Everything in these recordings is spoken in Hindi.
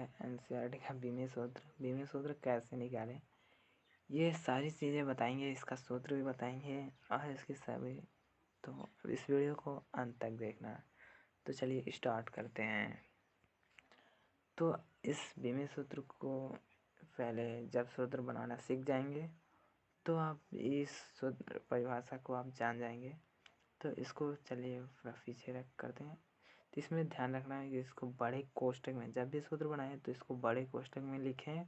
है एनसीईआरटी का बीमी सूत्र। बीमी सूत्र कैसे निकालें, ये सारी चीज़ें बताएंगे, इसका सूत्र भी बताएंगे और इसकी सभी, तो इस वीडियो को अंत तक देखना। तो चलिए स्टार्ट करते हैं। तो इस बीमी सूत्र को पहले जब सूत्र बनाना सीख जाएंगे तो आप इस सूत्र परिभाषा को आप जान जाएंगे। तो इसको चलिए पीछे रख करते हैं। तो इसमें ध्यान रखना है कि इसको बड़े कोष्ठक में, जब भी सूत्र बनाएं तो इसको बड़े कोष्ठक में लिखें।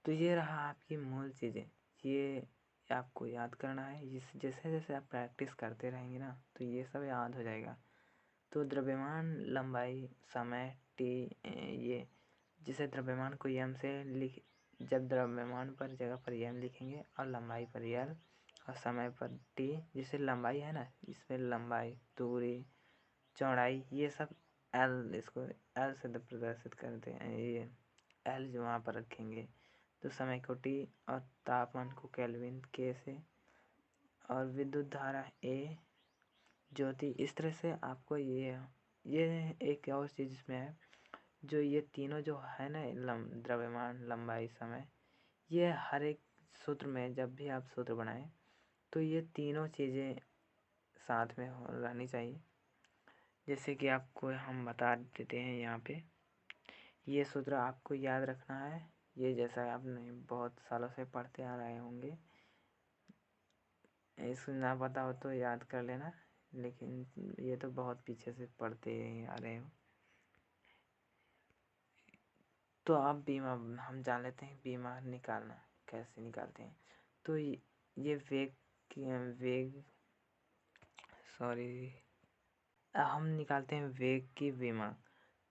तो ये रहा आपकी मूल चीज़ें, ये आपको याद करना है। जैसे जैसे आप प्रैक्टिस करते रहेंगे ना तो ये सब याद हो जाएगा। तो द्रव्यमान, लंबाई, समय टी, ये जिसे द्रव्यमान को यम से लिख, जब द्रव्यमान पर जगह पर यम लिखेंगे और लंबाई पर यल और समय पर टी, जिसे लंबाई है ना, इसमें लंबाई, दूरी, चौड़ाई, ये सब एल, इसको एल से प्रदर्शित करते हैं। ये एल जो वहाँ पर रखेंगे। तो समय को टी और तापमान को केल्विन के से, और विद्युत धारा ए, ज्योति। इस तरह से आपको ये एक और चीज़ इसमें है, जो ये तीनों जो है ना, द्रव्यमान, लंबाई, समय, ये हर एक सूत्र में जब भी आप सूत्र बनाएं तो ये तीनों चीज़ें साथ में रहनी चाहिए। जैसे कि आपको हम बता देते हैं यहाँ पे, ये सूत्र आपको याद रखना है। ये जैसा आपने बहुत सालों से पढ़ते आ रहे होंगे, इसको ना पता हो तो याद कर लेना, लेकिन ये तो बहुत पीछे से पढ़ते आ रहे हो। तो आप बीमा, हम जान लेते हैं बीमा निकालना कैसे निकालते हैं। तो ये हम निकालते हैं वेग की बीमा।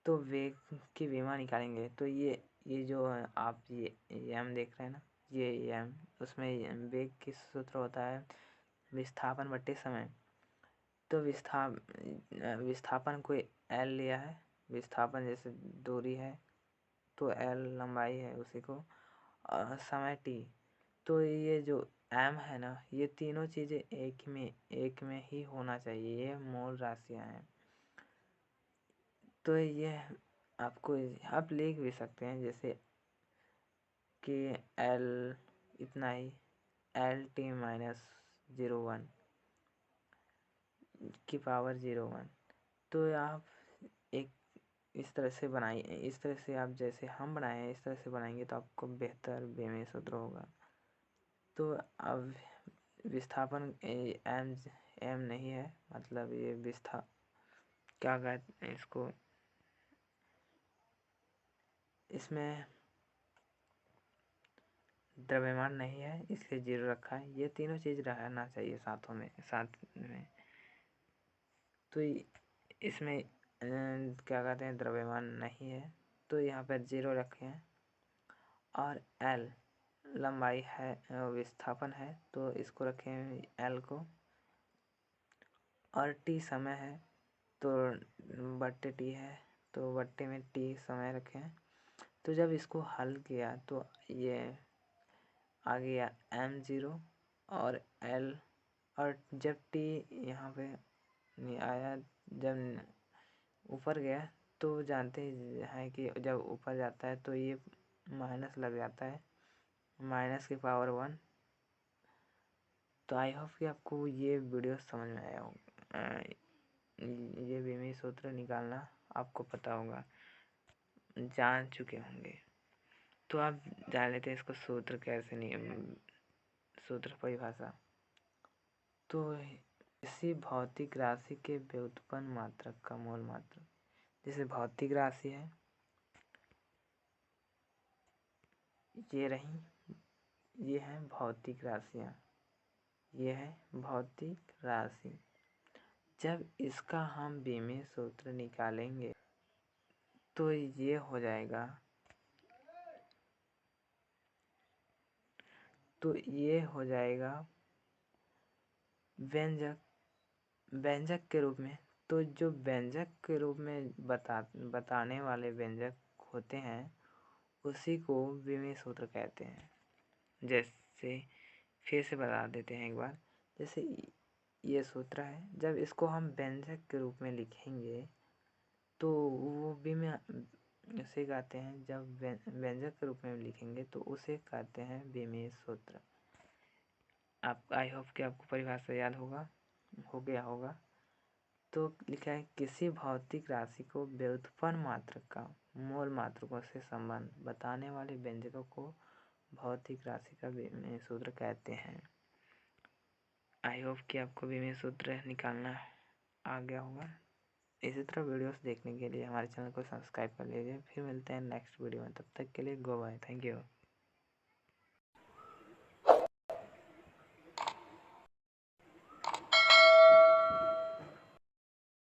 तो वेग की बीमा निकालेंगे तो ये जो आप ये एम देख रहे हैं ना, ये एम, उसमें वेग की सूत्र होता है विस्थापन बट्टे समय। तो विस्थापन को एल लिया है, विस्थापन जैसे दूरी है तो एल लंबाई है उसी को, समय टी। तो ये जो एम है ना, ये तीनों चीज़ें एक में ही होना चाहिए, ये मूल राशियाँ हैं। तो ये आपको आप लिख भी सकते हैं, जैसे कि एल इतना ही, एल टी माइनस 0.1 की पावर 0.1। तो आप एक इस तरह से बनाइए, इस तरह से आप जैसे हम बनाए हैं इस तरह से बनाएंगे तो आपको बेहतर बीमी सूत्र होगा। तो अब विस्थापन एम नहीं है, मतलब ये क्या कहते हैं इसको, इसमें द्रव्यमान नहीं है इसलिए 0 रखा है। ये तीनों चीज़ रहना चाहिए साथ में। तो इसमें क्या कहते हैं, द्रव्यमान नहीं है तो यहाँ पर 0 रखे हैं। और एल लंबाई है, विस्थापन है तो इसको रखें एल को। और टी समय है तो बट्टे टी है तो बट्टे में टी समय रखें। तो जब इसको हल किया तो ये आ गया m0 और l, और जब t यहाँ पे नहीं आया, जब ऊपर गया तो जानते हैं कि जब ऊपर जाता है तो ये माइनस लग जाता है, माइनस की पावर 1। तो आई होप कि आपको ये वीडियो समझ में आया होगा, ये बीमी सूत्र निकालना आपको पता होगा, जान चुके होंगे। तो आप जान लेते हैं इसको सूत्र कैसे नहीं, सूत्र परिभाषा। तो किसी भौतिक राशि के व्युत्पन्न मात्रक का मूल मात्रक, जैसे भौतिक राशि है, ये रही, ये है भौतिक राशियाँ, ये है भौतिक राशि। जब इसका हम बीमी सूत्र निकालेंगे तो ये हो जाएगा, व्यंजक के रूप में। तो जो व्यंजक के रूप में बताने वाले व्यंजक होते हैं उसी को बीमी सूत्र कहते हैं। जैसे फिर से बता देते हैं एक बार, जैसे ये सूत्र है, जब इसको हम व्यंजक के रूप में लिखेंगे तो वो उसे कहते हैं, जब व्यंजक के रूप में लिखेंगे तो उसे कहते हैं विमेय सूत्र। आप आई होप कि आपको परिभाषा याद हो गया होगा। तो लिखा है, किसी भौतिक राशि को व्युत्पन्न मात्रक का मूल मात्रकों से संबंध बताने वाले व्यंजकों को भौतिक राशि का विमेय सूत्र कहते हैं। आई होप कि आपको विमेय सूत्र निकालना आ गया होगा। इसी तरह वीडियोस देखने के लिए हमारे चैनल को सब्सक्राइब कर लीजिए। फिर मिलते हैं नेक्स्ट वीडियो में, तब तक के लिए गो बाय, थैंक यू।